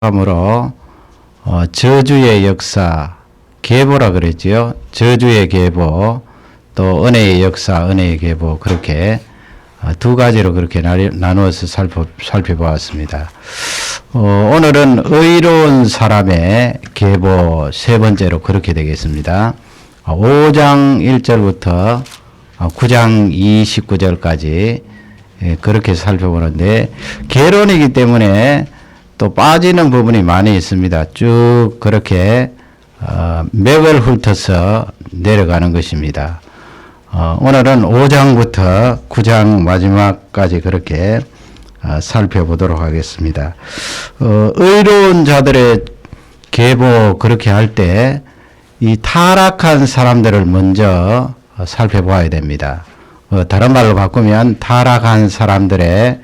함으로 저주의 역사, 계보라 그랬지요. 저주의 계보, 또 은혜의 역사, 은혜의 계보, 그렇게 두 가지로 그렇게 나누어서 살펴보았습니다. 오늘은 의로운 사람의 계보 세 번째로 그렇게 되겠습니다. 5장 1절부터 9장 29절까지 그렇게 살펴보는데, 개론이기 때문에 또 빠지는 부분이 많이 있습니다. 쭉 그렇게 맥을 훑어서 내려가는 것입니다. 오늘은 5장부터 9장 마지막까지 그렇게 살펴보도록 하겠습니다. 의로운 자들의 계보 그렇게 할 때 이 타락한 사람들을 먼저 살펴봐야 됩니다. 다른 말로 바꾸면 타락한 사람들의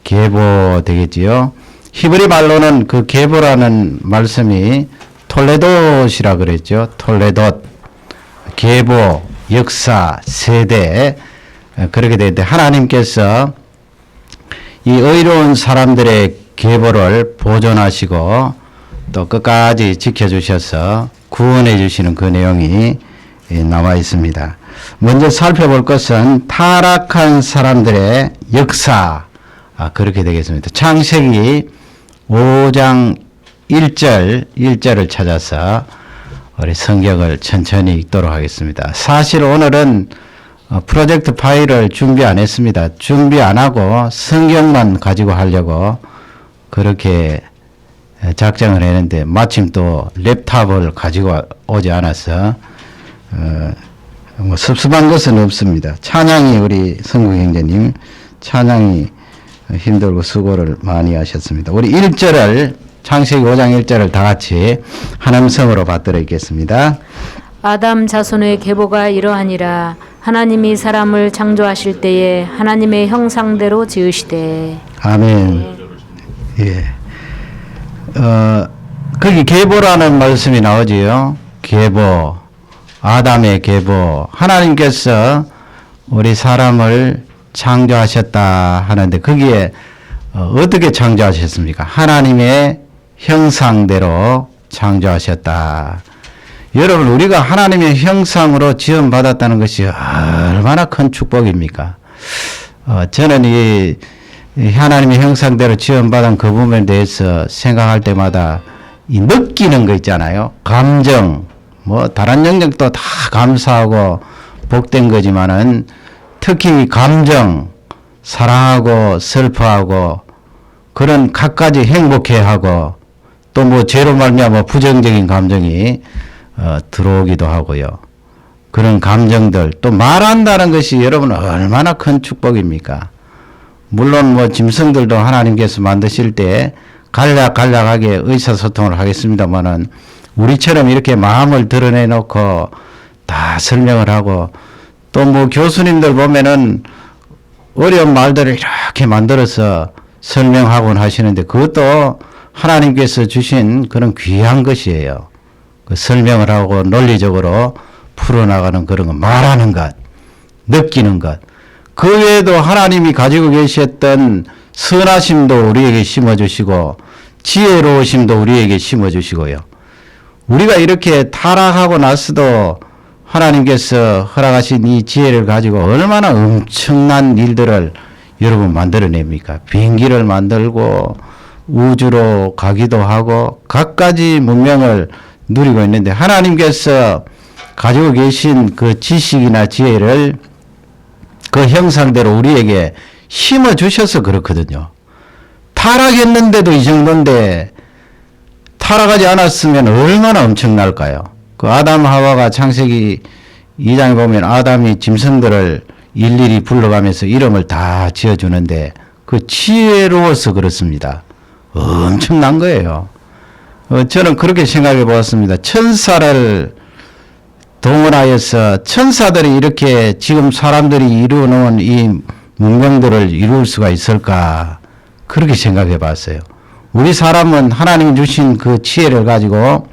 계보 되겠지요. 히브리 말로는 그 계보라는 말씀이 톨레돗이라 그랬죠. 톨레돗, 계보, 역사, 세대, 그렇게 되는데, 하나님께서 이 의로운 사람들의 계보를 보존하시고 또 끝까지 지켜주셔서 구원해 주시는 그 내용이 나와 있습니다. 먼저 살펴볼 것은 타락한 사람들의 역사, 그렇게 되겠습니다. 창세기 5장 1절을 찾아서 우리 성경을 천천히 읽도록 하겠습니다. 사실 오늘은 프로젝트 파일을 준비 안 했습니다. 준비 안 하고 성경만 가지고 하려고 그렇게 작정을 했는데, 마침 또 랩탑을 가지고 오지 않아서 뭐 섭섭한 것은 없습니다. 찬양이, 우리 성국 형제님 찬양이 힘들고 수고를 많이 하셨습니다. 우리 1절을, 창세기 5장 1절을 다 같이 한 음성으로 받들어 읽겠습니다. 아담 자손의 계보가 이러하니라. 하나님이 사람을 창조하실 때에 하나님의 형상대로 지으시되. 아멘. 예. 거기 계보라는 말씀이 나오지요. 계보, 아담의 계보. 하나님께서 우리 사람을 창조하셨다 하는데, 거기에 어떻게 창조하셨습니까? 하나님의 형상대로 창조하셨다. 여러분, 우리가 하나님의 형상으로 지음받았다는 것이 얼마나 큰 축복입니까? 저는 이 하나님의 형상대로 지음받은 그 부분에 대해서 생각할 때마다 이 느끼는 거 있잖아요. 감정, 뭐 다른 영역도 다 감사하고 복된 거지만은 특히 감정, 사랑하고 슬퍼하고 그런 갖가지 행복해하고 또 뭐 죄로 말미암아 부정적인 감정이 들어오기도 하고요. 그런 감정들, 또 말한다는 것이 여러분 얼마나 큰 축복입니까? 물론 뭐 짐승들도 하나님께서 만드실 때 간략하게 의사소통을 하겠습니다만은, 우리처럼 이렇게 마음을 드러내놓고 다 설명을 하고, 또 뭐 교수님들 보면은 어려운 말들을 이렇게 만들어서 설명하곤 하시는데, 그것도 하나님께서 주신 그런 귀한 것이에요. 그 설명을 하고 논리적으로 풀어나가는 그런 것, 말하는 것, 느끼는 것. 그 외에도 하나님이 가지고 계셨던 선하심도 우리에게 심어주시고 지혜로우심도 우리에게 심어주시고요. 우리가 이렇게 타락하고 나서도 하나님께서 허락하신 이 지혜를 가지고 얼마나 엄청난 일들을 여러분 만들어냅니까? 비행기를 만들고 우주로 가기도 하고 갖가지 문명을 누리고 있는데, 하나님께서 가지고 계신 그 지식이나 지혜를 그 형상대로 우리에게 심어주셔서 그렇거든요. 타락했는데도 이 정도인데, 타락하지 않았으면 얼마나 엄청날까요? 그 아담 하와가 창세기 2장에 보면 아담이 짐승들을 일일이 불러가면서 이름을 다 지어주는데, 그 지혜로워서 그렇습니다. 엄청난 거예요. 저는 그렇게 생각해 보았습니다. 천사를 동원하여서 천사들이 이렇게 지금 사람들이 이루어놓은 이 문명들을 이룰 수가 있을까, 그렇게 생각해 봤어요. 우리 사람은 하나님 주신 그 지혜를 가지고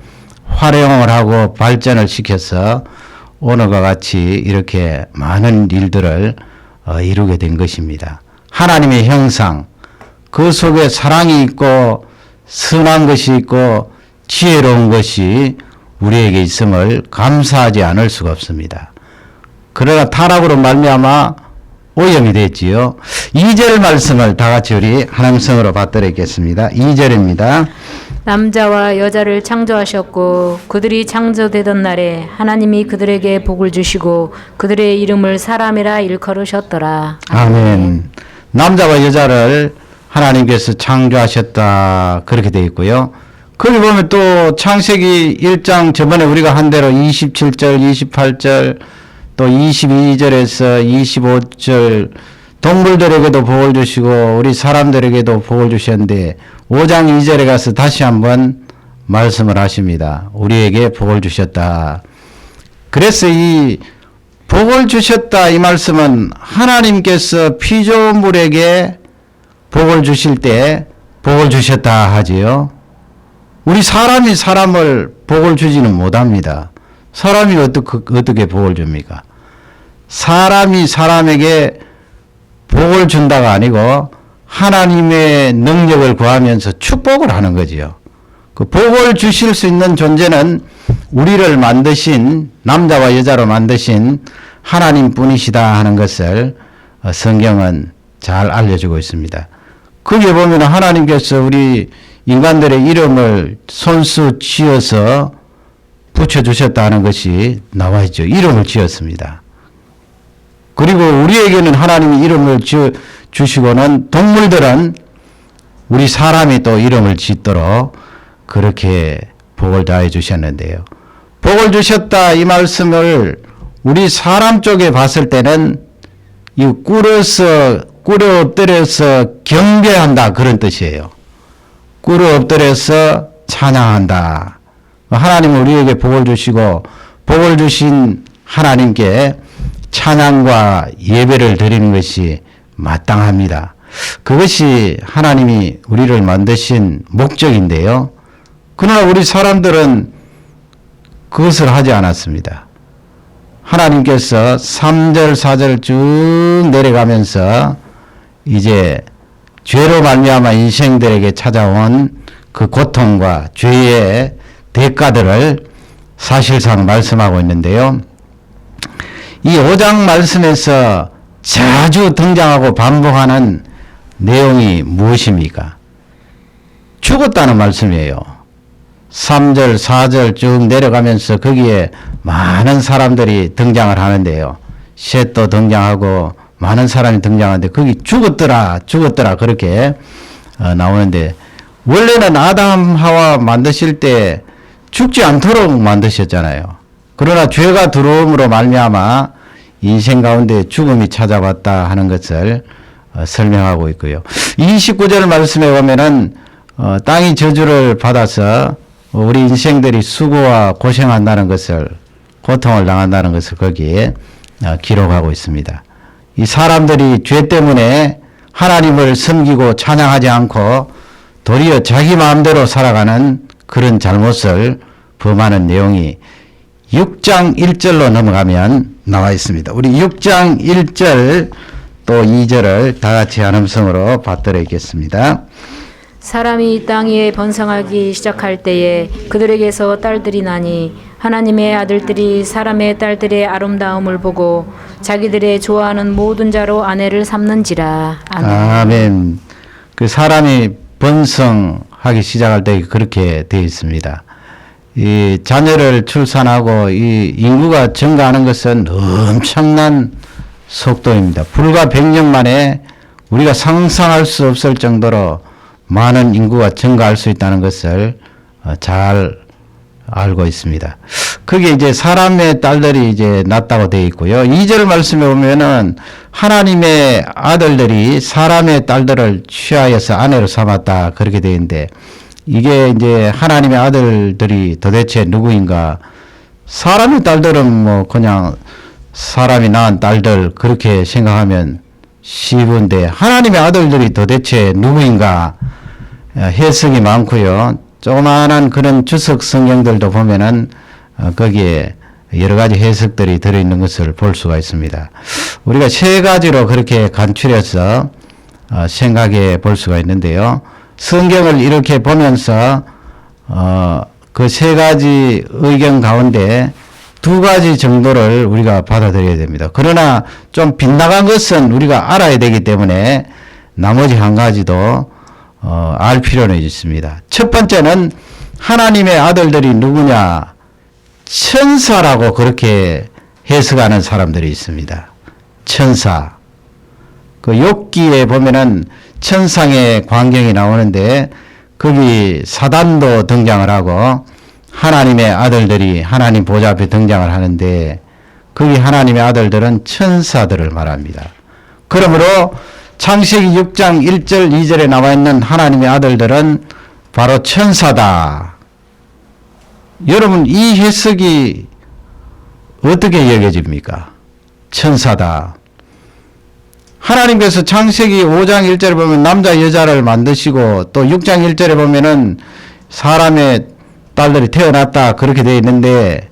활용을 하고 발전을 시켜서 오늘과 같이 이렇게 많은 일들을 이루게 된 것입니다. 하나님의 형상, 그 속에 사랑이 있고 선한 것이 있고 지혜로운 것이 우리에게 있음을 감사하지 않을 수가 없습니다. 그러나 타락으로 말미암아 오염이 됐지요. 2절 말씀을 다 같이 우리 하나님성으로 받들겠습니다. 2절입니다. 남자와 여자를 창조하셨고 그들이 창조되던 날에 하나님이 그들에게 복을 주시고 그들의 이름을 사람이라 일컬으셨더라. 아멘. 남자와 여자를 하나님께서 창조하셨다 그렇게 되어 있고요. 거기 보면 또 창세기 1장 저번에 우리가 한 대로 27절 28절 또 22절에서 25절 동물들에게도 복을 주시고 우리 사람들에게도 복을 주셨는데 5장 2절에 가서 다시 한번 말씀을 하십니다. 우리에게 복을 주셨다. 그래서 이 복을 주셨다 이 말씀은 하나님께서 피조물에게 복을 주실 때 복을 주셨다 하지요. 우리 사람이 사람을 복을 주지는 못합니다. 사람이 어떻게 복을 줍니까? 사람이 사람에게 복을 준다가 아니고 하나님의 능력을 구하면서 축복을 하는 거지요. 그 복을 주실 수 있는 존재는 우리를 만드신 남자와 여자로 만드신 하나님뿐이시다 하는 것을 성경은 잘 알려주고 있습니다. 거기에 보면 하나님께서 우리 인간들의 이름을 손수 지어서 붙여주셨다는 것이 나와 있죠. 이름을 지었습니다. 그리고 우리에게는 하나님이 이름을 주시고는 동물들은 우리 사람이 또 이름을 짓도록 그렇게 복을 다해 주셨는데요. 복을 주셨다 이 말씀을 우리 사람 쪽에 봤을 때는 이 꿇어 엎드려서 경배한다 그런 뜻이에요. 꿇어 엎드려서 찬양한다. 하나님은 우리에게 복을 주시고 복을 주신 하나님께 찬양과 예배를 드리는 것이 마땅합니다. 그것이 하나님이 우리를 만드신 목적인데요. 그러나 우리 사람들은 그것을 하지 않았습니다. 하나님께서 3절 4절 쭉 내려가면서 이제 죄로 말미암아 인생들에게 찾아온 그 고통과 죄의 대가들을 사실상 말씀하고 있는데요. 이 5장 말씀에서 자주 등장하고 반복하는 내용이 무엇입니까? 죽었다는 말씀이에요. 3절, 4절 쭉 내려가면서 거기에 많은 사람들이 등장을 하는데요. 셋도 등장하고 많은 사람이 등장하는데 거기 죽었더라 그렇게 나오는데 원래는 아담 하와 만드실 때 죽지 않도록 만드셨잖아요. 그러나 죄가 들어옴으로 말미암아 인생 가운데 죽음이 찾아왔다 하는 것을 설명하고 있고요. 29절 말씀에 보면은 땅이 저주를 받아서 우리 인생들이 수고와 고생한다는 것을 고통을 당한다는 것을 거기에 기록하고 있습니다. 이 사람들이 죄 때문에 하나님을 섬기고 찬양하지 않고 도리어 자기 마음대로 살아가는 그런 잘못을 범하는 내용이 6장 1절로 넘어가면 나와 있습니다. 우리 6장 1절 또 2절을 다 같이 한음성으로 받들어 있겠습니다. 사람이 땅 위에 번성하기 시작할 때에 그들에게서 딸들이 나니 하나님의 아들들이 사람의 딸들의 아름다움을 보고 자기들의 좋아하는 모든 자로 아내를 삼는지라. 아멘. 아멘. 그 사람이 번성하기 시작할 때 그렇게 되어 있습니다. 이 자녀를 출산하고 이 인구가 증가하는 것은 엄청난 속도입니다. 불과 100년 만에 우리가 상상할 수 없을 정도로 많은 인구가 증가할 수 있다는 것을 잘 알고 있습니다. 그게 이제 사람의 딸들이 이제 낳았다고 되어 있고요. 2절 말씀에 보면은 하나님의 아들들이 사람의 딸들을 취하여서 아내로 삼았다 그렇게 되어 있는데 이게 이제 하나님의 아들들이 도대체 누구인가? 사람의 딸들은 뭐 그냥 사람이 낳은 딸들 그렇게 생각하면 쉬운데 하나님의 아들들이 도대체 누구인가? 해석이 많고요. 조그마한 그런 주석 성경들도 보면은 거기에 여러 가지 해석들이 들어있는 것을 볼 수가 있습니다. 우리가 세 가지로 그렇게 간추려서 생각해 볼 수가 있는데요. 성경을 이렇게 보면서 그 세 가지 의견 가운데 두 가지 정도를 우리가 받아들여야 됩니다. 그러나 좀 빗나간 것은 우리가 알아야 되기 때문에 나머지 한 가지도 알 필요는 있습니다. 첫 번째는 하나님의 아들들이 누구냐? 천사라고 그렇게 해석하는 사람들이 있습니다. 천사. 그 욥기에 보면은 천상의 광경이 나오는데 거기 사단도 등장을 하고 하나님의 아들들이 하나님 보좌 앞에 등장을 하는데 거기 하나님의 아들들은 천사들을 말합니다. 그러므로 창세기 6장 1절 2절에 나와 있는 하나님의 아들들은 바로 천사다. 여러분 이 해석이 어떻게 여겨집니까? 천사다. 하나님께서 창세기 5장 1절에 보면 남자 여자를 만드시고 또 6장 1절에 보면은 사람의 딸들이 태어났다 그렇게 되어 있는데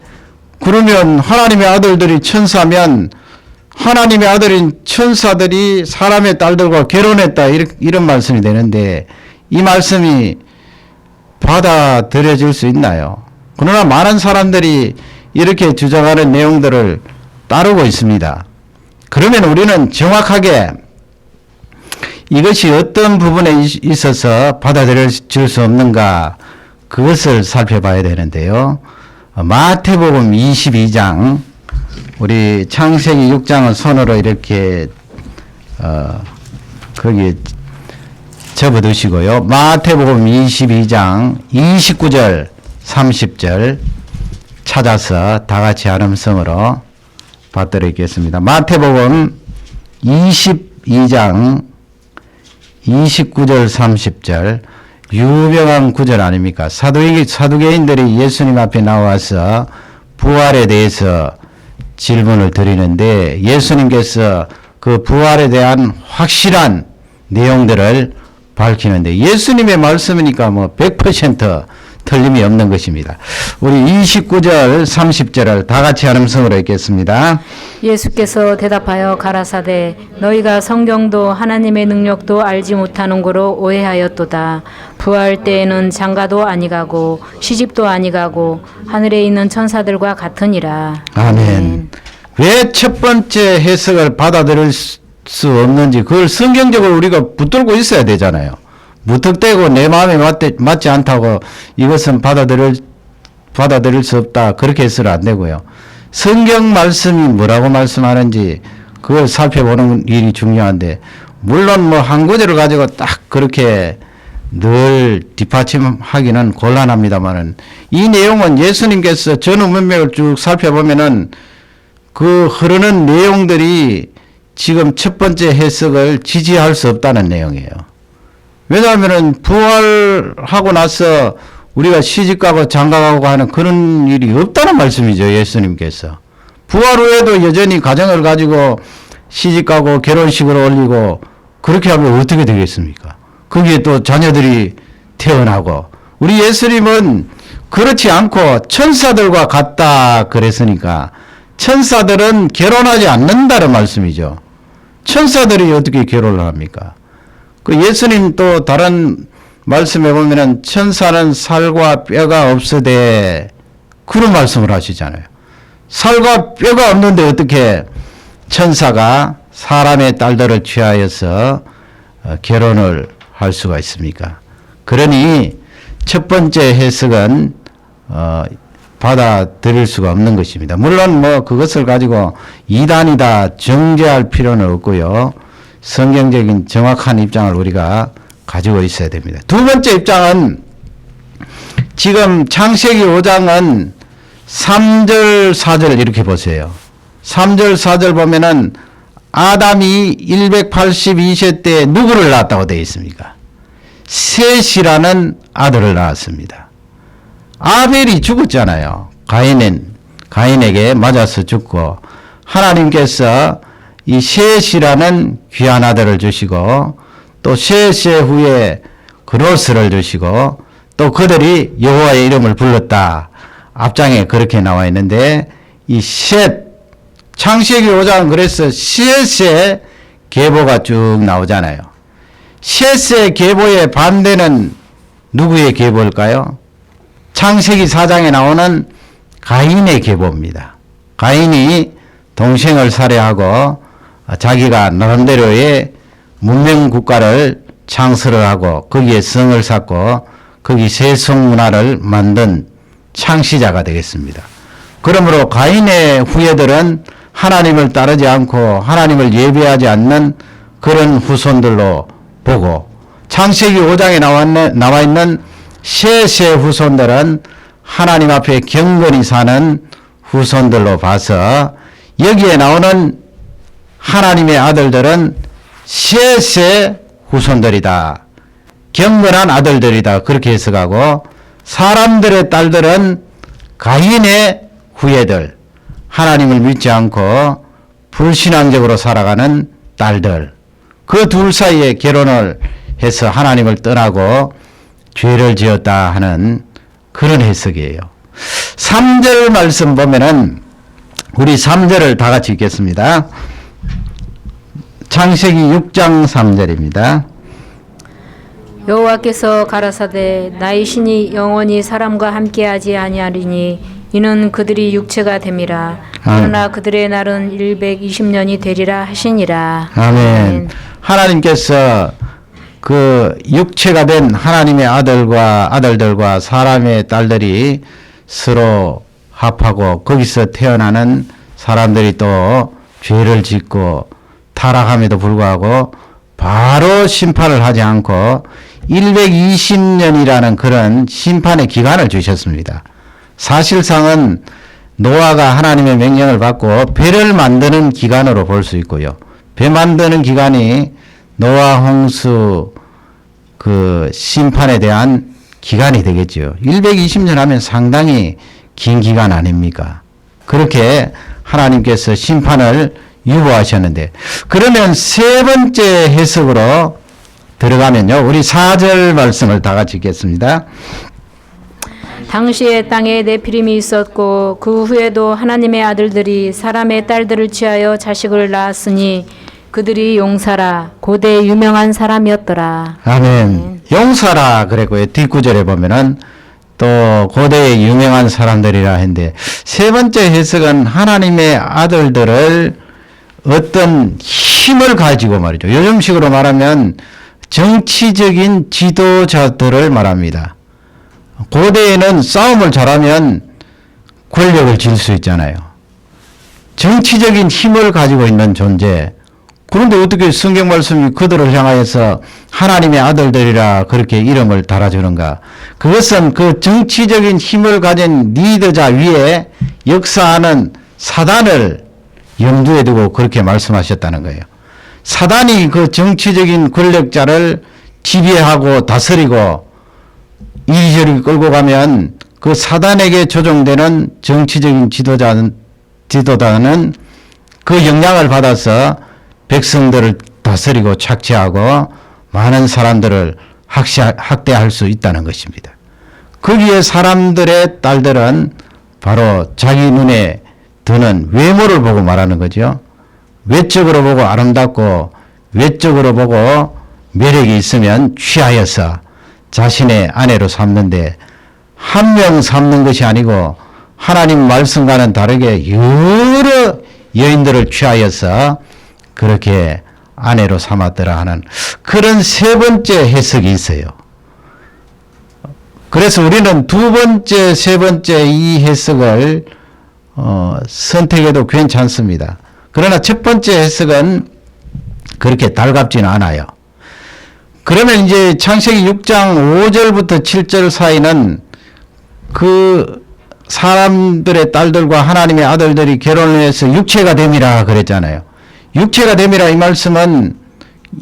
그러면 하나님의 아들들이 천사면 하나님의 아들인 천사들이 사람의 딸들과 결혼했다 이런 말씀이 되는데 이 말씀이 받아들여질 수 있나요? 그러나 많은 사람들이 이렇게 주장하는 내용들을 따르고 있습니다. 그러면 우리는 정확하게 이것이 어떤 부분에 있어서 받아들여질 수 없는가 그것을 살펴봐야 되는데요. 마태복음 22장 우리 창세기 6장을 손으로 이렇게 거기 접어두시고요. 마태복음 22장 29절 30절 찾아서 다 같이 한음성으로 받들어 있겠습니다. 마태복음 22장 29절 30절 유명한 구절 아닙니까? 사두개인들이 예수님 앞에 나와서 부활에 대해서 질문을 드리는데 예수님께서 그 부활에 대한 확실한 내용들을 밝히는데 예수님의 말씀이니까 뭐 100% 틀림이 없는 것입니다. 우리 29절 30절을 다 같이 한음성으로 읽겠습니다. 예수께서 대답하여 가라사대 너희가 성경도 하나님의 능력도 알지 못하는 거로 오해하였도다. 부활 때에는 장가도 아니가고 시집도 아니가고 하늘에 있는 천사들과 같으니라. 아멘. 왜 첫 번째 해석을 받아들일 수 없는지 그걸 성경적으로 우리가 붙들고 있어야 되잖아요. 무턱대고 내 마음에 맞지 않다고 이것은 받아들일 수 없다. 그렇게 해서는 안 되고요. 성경 말씀이 뭐라고 말씀하는지 그걸 살펴보는 일이 중요한데 물론 뭐 한 구절을 가지고 딱 그렇게 늘 뒷받침하기는 곤란합니다만은 이 내용은 예수님께서 전후 문맥을 쭉 살펴보면은 그 흐르는 내용들이 지금 첫 번째 해석을 지지할 수 없다는 내용이에요. 왜냐하면은 부활하고 나서 우리가 시집가고 장가가고 하는 그런 일이 없다는 말씀이죠. 예수님께서. 부활 후에도 여전히 가정을 가지고 시집가고 결혼식을 올리고 그렇게 하면 어떻게 되겠습니까? 거기에 또 자녀들이 태어나고 우리 예수님은 그렇지 않고 천사들과 같다 그랬으니까 천사들은 결혼하지 않는다는 말씀이죠. 천사들이 어떻게 결혼을 합니까? 그 예수님 또 다른 말씀에 보면은 천사는 살과 뼈가 없으되 그런 말씀을 하시잖아요. 살과 뼈가 없는데 어떻게 천사가 사람의 딸들을 취하여서 결혼을 할 수가 있습니까? 그러니 첫 번째 해석은 받아들일 수가 없는 것입니다. 물론 뭐 그것을 가지고 이단이다 정죄할 필요는 없고요. 성경적인 정확한 입장을 우리가 가지고 있어야 됩니다. 두 번째 입장은 지금 창세기 5장은 3절 4절 이렇게 보세요. 3절 4절 보면은 아담이 182세 때 누구를 낳았다고 되어 있습니까? 셋이라는 아들을 낳았습니다. 아벨이 죽었잖아요. 가인에게 맞아서 죽고 하나님께서 이 셋이라는 귀한 아들을 주시고 또 셋의 후에 그로스를 주시고 또 그들이 여호와의 이름을 불렀다. 앞장에 그렇게 나와 있는데 이 셋 창세기 5장은 그래서 셋의 계보가 쭉 나오잖아요. 셋의 계보의 반대는 누구의 계보일까요? 창세기 4장에 나오는 가인의 계보입니다. 가인이 동생을 살해하고 자기가 나름대로의 문명국가를 창설을 하고 거기에 성을 쌓고 거기 세속문화를 만든 창시자가 되겠습니다. 그러므로 가인의 후예들은 하나님을 따르지 않고 하나님을 예배하지 않는 그런 후손들로 보고, 창세기 5장에 나와 있는 셋의 후손들은 하나님 앞에 경건히 사는 후손들로 봐서 여기에 나오는 하나님의 아들들은 셋의 후손들이다, 경건한 아들들이다, 그렇게 해석하고, 사람들의 딸들은 가인의 후예들, 하나님을 믿지 않고 불신앙적으로 살아가는 딸들, 그 둘 사이에 결혼을 해서 하나님을 떠나고 죄를 지었다 하는 그런 해석이에요. 3절 말씀 보면은 우리 3절을 다 같이 읽겠습니다. 창세기 6장 3절입니다. 여호와께서 가라사대 나의 신이 영원히 사람과 함께하지 아니하리니 이는 그들이 육체가 됨이라. 그러나 그들의 날은 120년이 되리라 하시니라. 아멘. 하나님께서 그 육체가 된 하나님의 아들들과 사람의 딸들이 서로 합하고 거기서 태어나는 사람들이 또 죄를 짓고 타락함에도 불구하고 바로 심판을 하지 않고 120년이라는 그런 심판의 기간을 주셨습니다. 사실상은 노아가 하나님의 명령을 받고 배를 만드는 기간으로 볼 수 있고요. 배 만드는 기간이 노아 홍수 그 심판에 대한 기간이 되겠죠. 120년 하면 상당히 긴 기간 아닙니까? 그렇게 하나님께서 심판을 유보하셨는데, 그러면 세 번째 해석으로 들어가면요, 우리 4절 말씀을 다 같이 읽겠습니다. 당시에 땅에 네피림이 있었고 그 후에도 하나님의 아들들이 사람의 딸들을 취하여 자식을 낳았으니 그들이 용사라 고대 유명한 사람이었더라. 아멘. 용사라 그랬고요. 뒷구절에 보면은 또 고대의 유명한 사람들이라 했는데, 세 번째 해석은 하나님의 아들들을 어떤 힘을 가지고 말이죠. 요즘식으로 말하면 정치적인 지도자들을 말합니다. 고대에는 싸움을 잘하면 권력을 질 수 있잖아요. 정치적인 힘을 가지고 있는 존재. 그런데 어떻게 성경 말씀이 그들을 향하여서 하나님의 아들들이라 그렇게 이름을 달아주는가? 그것은 그 정치적인 힘을 가진 리더자 위에 역사하는 사단을 염두에 두고 그렇게 말씀하셨다는 거예요. 사단이 그 정치적인 권력자를 지배하고 다스리고 이리저리 끌고 가면 그 사단에게 조종되는 정치적인 지도자는 그 영향을 받아서 백성들을 다스리고 착취하고 많은 사람들을 학대할 수 있다는 것입니다. 거기에 사람들의 딸들은 바로 자기 눈에 드는 외모를 보고 말하는 거죠. 외적으로 보고 아름답고 외적으로 보고 매력이 있으면 취하여서 자신의 아내로 삼는데, 한 명 삼는 것이 아니고 하나님 말씀과는 다르게 여러 여인들을 취하여서 그렇게 아내로 삼았더라 하는 그런 세 번째 해석이 있어요. 그래서 우리는 두 번째, 세 번째 이 해석을 선택해도 괜찮습니다. 그러나 첫 번째 해석은 그렇게 달갑지는 않아요. 그러면 이제 창세기 6장 5절부터 7절 사이는 그 사람들의 딸들과 하나님의 아들들이 결혼을 해서 육체가 됨이라 그랬잖아요. 육체가 됨이라 이 말씀은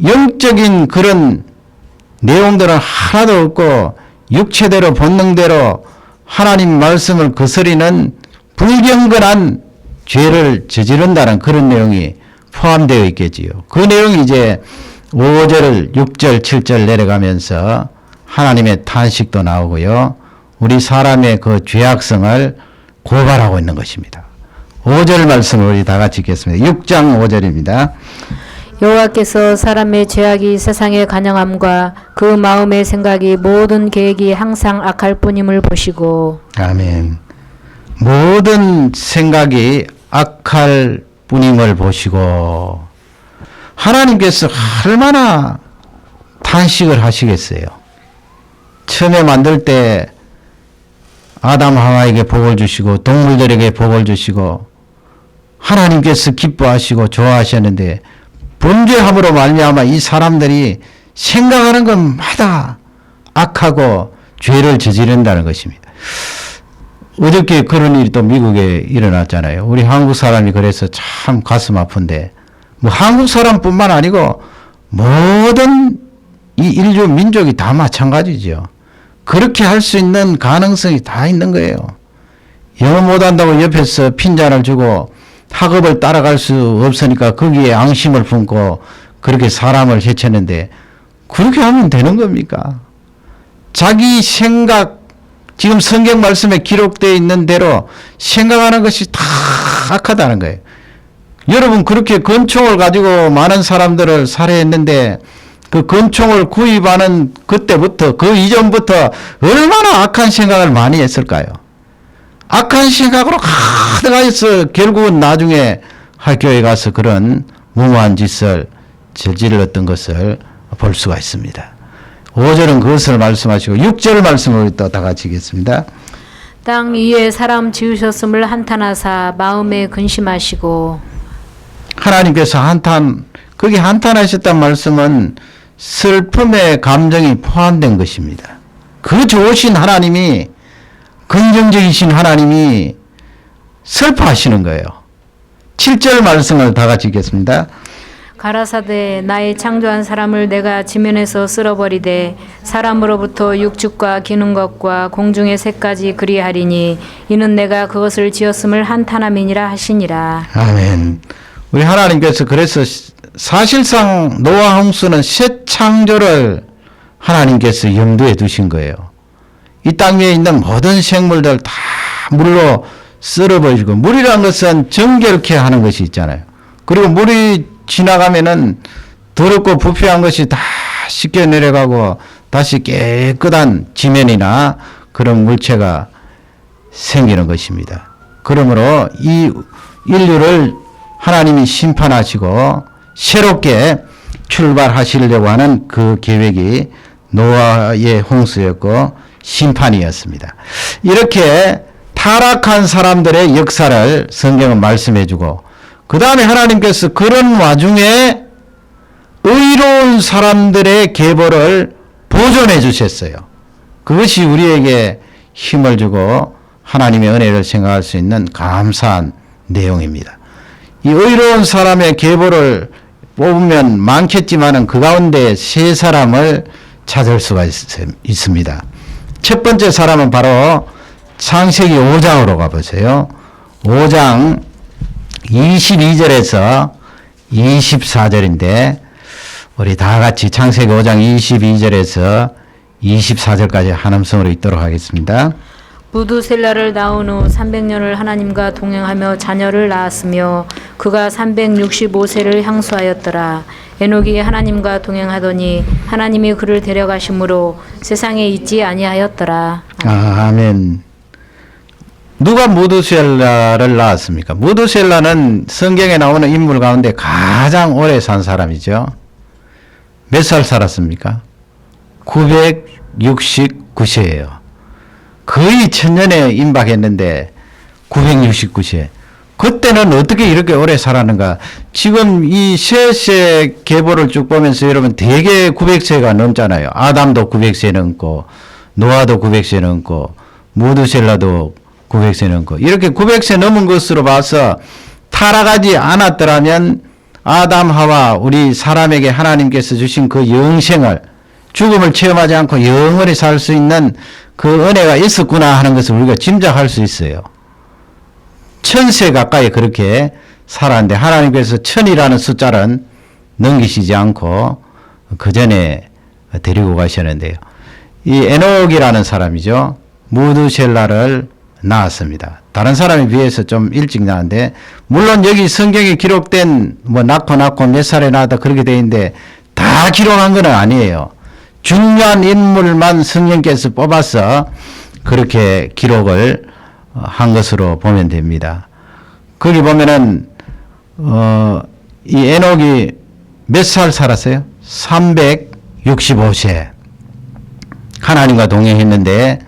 영적인 그런 내용들은 하나도 없고 육체대로 본능대로 하나님 말씀을 거스리는 불경건한 죄를 저지른다는 그런 내용이 포함되어 있겠지요. 그 내용이 이제 5절, 6절, 7절 내려가면서 하나님의 탄식도 나오고요. 우리 사람의 그 죄악성을 고발하고 있는 것입니다. 5절 말씀을 우리 다 같이 읽겠습니다. 6장 5절입니다. 여호와께서 사람의 죄악이 세상에 간영함과 그 마음의 생각이 모든 계획이 항상 악할 뿐임을 보시고 아멘. 모든 생각이 악할 뿐임을 보시고 하나님께서 얼마나 탄식을 하시겠어요. 처음에 만들 때 아담 하와에게 복을 주시고 동물들에게 복을 주시고 하나님께서 기뻐하시고 좋아하셨는데 범죄함으로 말미암아 이 사람들이 생각하는 것마다 악하고 죄를 저지른다는 것입니다. 어저께 그런 일이 또 미국에 일어났잖아요. 우리 한국 사람이 그래서 참 가슴 아픈데 뭐 한국 사람뿐만 아니고 모든 이 인류 민족이 다 마찬가지죠. 그렇게 할 수 있는 가능성이 다 있는 거예요. 영어 못한다고 옆에서 핀잔을 주고 학업을 따라갈 수 없으니까 거기에 앙심을 품고 그렇게 사람을 해쳤는데 그렇게 하면 되는 겁니까? 자기 생각, 지금 성경 말씀에 기록되어 있는 대로 생각하는 것이 다 악하다는 거예요. 여러분 그렇게 권총을 가지고 많은 사람들을 살해했는데 그 권총을 구입하는 그때부터 그 이전부터 얼마나 악한 생각을 많이 했을까요? 악한 생각으로 가득하여서 결국은 나중에 학교에 가서 그런 무모한 짓을 저질렀던 것을 볼 수가 있습니다. 5절은 그것을 말씀하시고 6절 말씀을 또 다 같이 읽겠습니다. 땅 위에 사람 지으셨음을 한탄하사 마음에 근심하시고 하나님께서 거기 한탄하셨단 말씀은 슬픔의 감정이 포함된 것입니다. 그 좋으신 하나님이 긍정적이신 하나님이 슬퍼하시는 거예요. 7절 말씀을 다 같이 읽겠습니다. 가라사대 나의 창조한 사람을 내가 지면에서 쓸어버리되 사람으로부터 육축과 기는 것과 공중의 새까지 그리하리니 이는 내가 그것을 지었음을 한탄함이니라 하시니라. 아멘. 우리 하나님께서 그래서 사실상 노아 홍수는 새 창조를 하나님께서 염두에 두신 거예요. 이 땅 위에 있는 모든 생물들 다 물로 썰어버리고, 물이라는 것은 정결케 하는 것이 있잖아요. 그리고 물이 지나가면은 더럽고 부패한 것이 다 씻겨 내려가고 다시 깨끗한 지면이나 그런 물체가 생기는 것입니다. 그러므로 이 인류를 하나님이 심판하시고 새롭게 출발하시려고 하는 그 계획이 노아의 홍수였고 심판이었습니다. 이렇게 타락한 사람들의 역사를 성경은 말씀해주고, 그 다음에 하나님께서 그런 와중에 의로운 사람들의 계보를 보존해 주셨어요. 그것이 우리에게 힘을 주고 하나님의 은혜를 생각할 수 있는 감사한 내용입니다. 이 의로운 사람의 계보를 뽑으면 많겠지만은 그 가운데 세 사람을 찾을 수가 있습니다. 첫 번째 사람은 바로 창세기 5장으로 가보세요. 5장 22절에서 24절인데 우리 다 같이 창세기 5장 22절에서 24절까지 한음성으로 읽도록 하겠습니다. 무두셀라를 낳은 후 300년을 하나님과 동행하며 자녀를 낳았으며 그가 365세를 향수하였더라. 에녹이 하나님과 동행하더니 하나님이 그를 데려가심으로 세상에 있지 아니하였더라. 아멘. 누가 무두셀라를 낳았습니까? 무두셀라는 성경에 나오는 인물 가운데 가장 오래 산 사람이죠. 몇 살 살았습니까? 969세예요. 거의 천년에 임박했는데 969세. 그때는 어떻게 이렇게 오래 살았는가? 지금 이 셋의 계보를 쭉 보면서 여러분 대개 900세가 넘잖아요. 아담도 900세 넘고 노아도 900세 넘고 무두셀라도 900세 넘고 이렇게 900세 넘은 것으로 봐서 타락하지 않았더라면 아담 하와 우리 사람에게 하나님께서 주신 그 영생을, 죽음을 체험하지 않고 영원히 살 수 있는 그 은혜가 있었구나 하는 것을 우리가 짐작할 수 있어요. 1000세 가까이 그렇게 살았는데 하나님께서 1000이라는 숫자는 넘기시지 않고 그 전에 데리고 가셨는데요. 이 에녹이라는 사람이죠. 무두셀라를 낳았습니다. 다른 사람에 비해서 좀 일찍 낳았는데, 물론 여기 성경에 기록된 뭐 낳고 몇 살에 낳았다 그렇게 돼 있는데 다 기록한 건 아니에요. 중요한 인물만 성령께서 뽑아서 그렇게 기록을 한 것으로 보면 됩니다. 거기 보면은 이 에녹이 몇 살 살았어요? 365세 하나님과 동행했는데,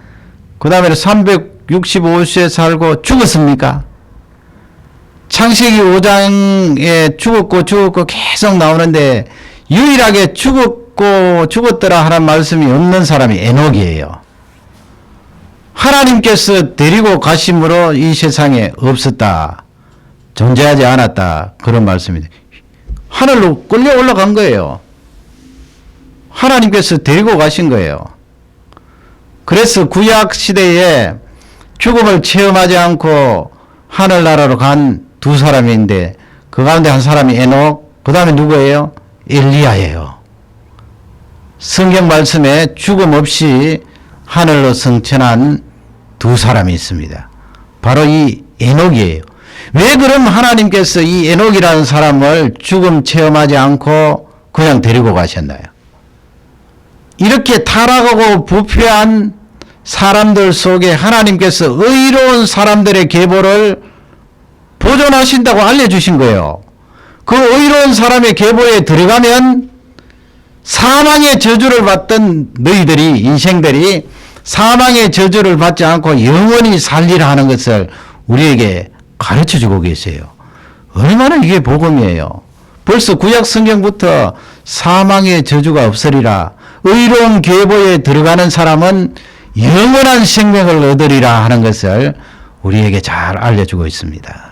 그 다음에 365세 살고 죽었습니까? 창세기 5장에 죽었고 계속 나오는데 유일하게 죽었더라 하는 말씀이 없는 사람이 에녹이에요. 하나님께서 데리고 가심으로 이 세상에 없었다, 존재하지 않았다, 그런 말씀입니다. 하늘로 끌려 올라간 거예요. 하나님께서 데리고 가신 거예요. 그래서 구약 시대에 죽음을 체험하지 않고 하늘나라로 간 두 사람인데, 그 가운데 한 사람이 에녹, 그 다음에 누구예요? 엘리야예요. 성경 말씀에 죽음 없이 하늘로 승천한 두 사람이 있습니다. 바로 이 에녹이에요. 왜 그럼 하나님께서 이 에녹이라는 사람을 죽음 체험하지 않고 그냥 데리고 가셨나요? 이렇게 타락하고 부패한 사람들 속에 하나님께서 의로운 사람들의 계보를 보존하신다고 알려주신 거예요. 그 의로운 사람의 계보에 들어가면 사망의 저주를 받던 너희들이, 인생들이 사망의 저주를 받지 않고 영원히 살리라 하는 것을 우리에게 가르쳐 주고 계세요. 얼마나 이게 복음이에요. 벌써 구약 성경부터 사망의 저주가 없으리라, 의로운 계보에 들어가는 사람은 영원한 생명을 얻으리라 하는 것을 우리에게 잘 알려주고 있습니다.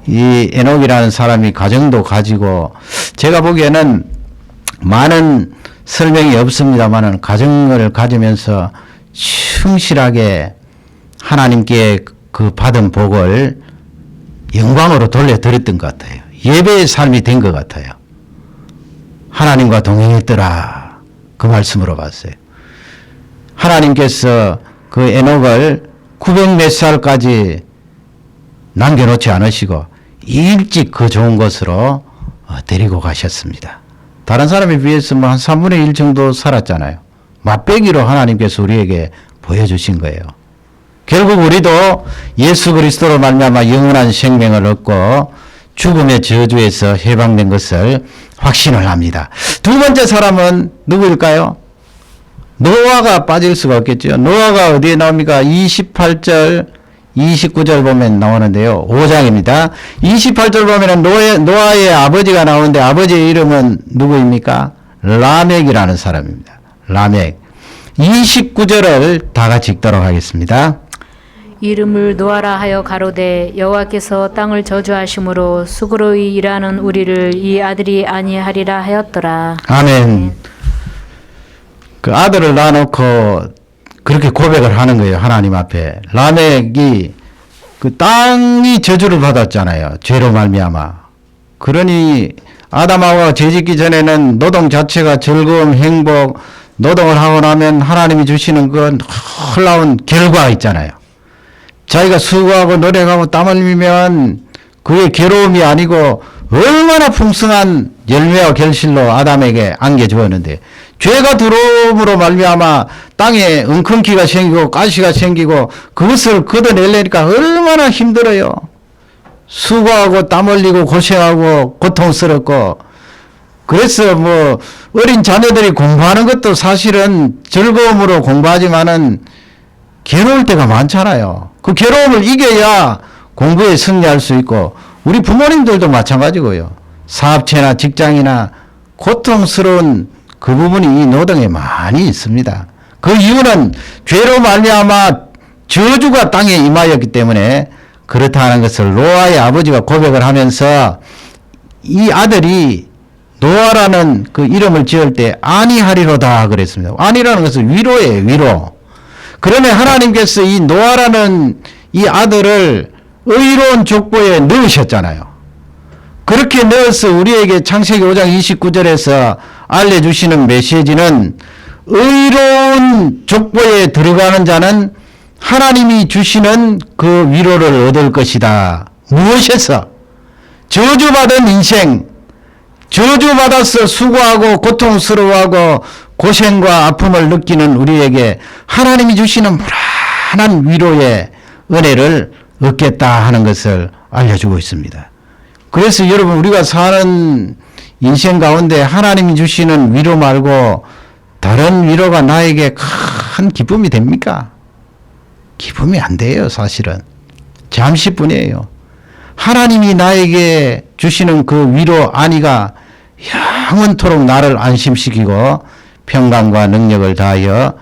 이 에녹이라는 사람이 가정도 가지고, 제가 보기에는 많은 설명이 없습니다만은 가정을 가지면서 충실하게 하나님께 그 받은 복을 영광으로 돌려드렸던 것 같아요. 예배의 삶이 된 것 같아요. 하나님과 동행했더라, 그 말씀으로 봤어요. 하나님께서 그 에녹을 900 몇 살까지 남겨놓지 않으시고 일찍 그 좋은 곳으로 데리고 가셨습니다. 다른 사람에 비해서 뭐 한 3분의 1 정도 살았잖아요. 맛배기로 하나님께서 우리에게 보여주신 거예요. 결국 우리도 예수 그리스도로 말미암아 영원한 생명을 얻고 죽음의 저주에서 해방된 것을 확신을 합니다. 두 번째 사람은 누구일까요? 노아가 빠질 수가 없겠죠. 노아가 어디에 나옵니까? 28절 29절 보면 나오는데요. 5장입니다. 28절 보면 노아의 아버지가 나오는데, 아버지의 이름은 누구입니까? 라멕이라는 사람입니다. 라멕. 29절을 다 같이 읽도록 하겠습니다. 이름을 노아라 하여 가로되 여호와께서 땅을 저주하심으로 수고로이 일하는 우리를 이 아들이 아니하리라 하였더라. 아멘. 그 아들을 낳아놓고 그렇게 고백을 하는 거예요. 하나님 앞에. 라멕이 그 땅이 저주를 받았잖아요. 죄로 말미암아. 그러니 아담하고 죄짓기 전에는 노동 자체가 즐거움, 행복, 노동을 하고 나면 하나님이 주시는 그 놀라운 결과가 있잖아요. 자기가 수고하고 노력하고 땀 흘리면 그게 괴로움이 아니고 얼마나 풍성한 열매와 결실로 아담에게 안겨주었는데, 죄가 들어옴으로 말미암아 땅에 엉겅퀴가 생기고 가시가 생기고 그것을 걷어내려니까 얼마나 힘들어요. 수고하고 땀 흘리고 고생하고 고통스럽고. 그래서 뭐 어린 자녀들이 공부하는 것도 사실은 즐거움으로 공부하지만은 괴로울 때가 많잖아요. 그 괴로움을 이겨야 공부에 승리할 수 있고, 우리 부모님들도 마찬가지고요. 사업체나 직장이나 고통스러운 그 부분이 이 노동에 많이 있습니다. 그 이유는 죄로 말미암아 저주가 땅에 임하였기 때문에 그렇다는 것을 노아의 아버지가 고백을 하면서, 이 아들이 노아라는 그 이름을 지을 때 아니하리로다 그랬습니다. 아니라는 것은 위로예요, 위로. 그러면 하나님께서 이 노아라는 이 아들을 의로운 족보에 넣으셨잖아요. 그렇게 넣어서 우리에게 창세기 5장 29절에서 알려주시는 메시지는, 의로운 족보에 들어가는 자는 하나님이 주시는 그 위로를 얻을 것이다. 무엇에서? 저주받은 인생, 저주받아서 수고하고 고통스러워하고 고생과 아픔을 느끼는 우리에게 하나님이 주시는 무한한 위로의 은혜를 얻겠다 하는 것을 알려주고 있습니다. 그래서 여러분, 우리가 사는 인생 가운데 하나님이 주시는 위로 말고 다른 위로가 나에게 큰 기쁨이 됩니까? 기쁨이 안 돼요, 사실은. 잠시뿐이에요. 하나님이 나에게 주시는 그 위로 안위가 영원토록 나를 안심시키고 평강과 능력을 다하여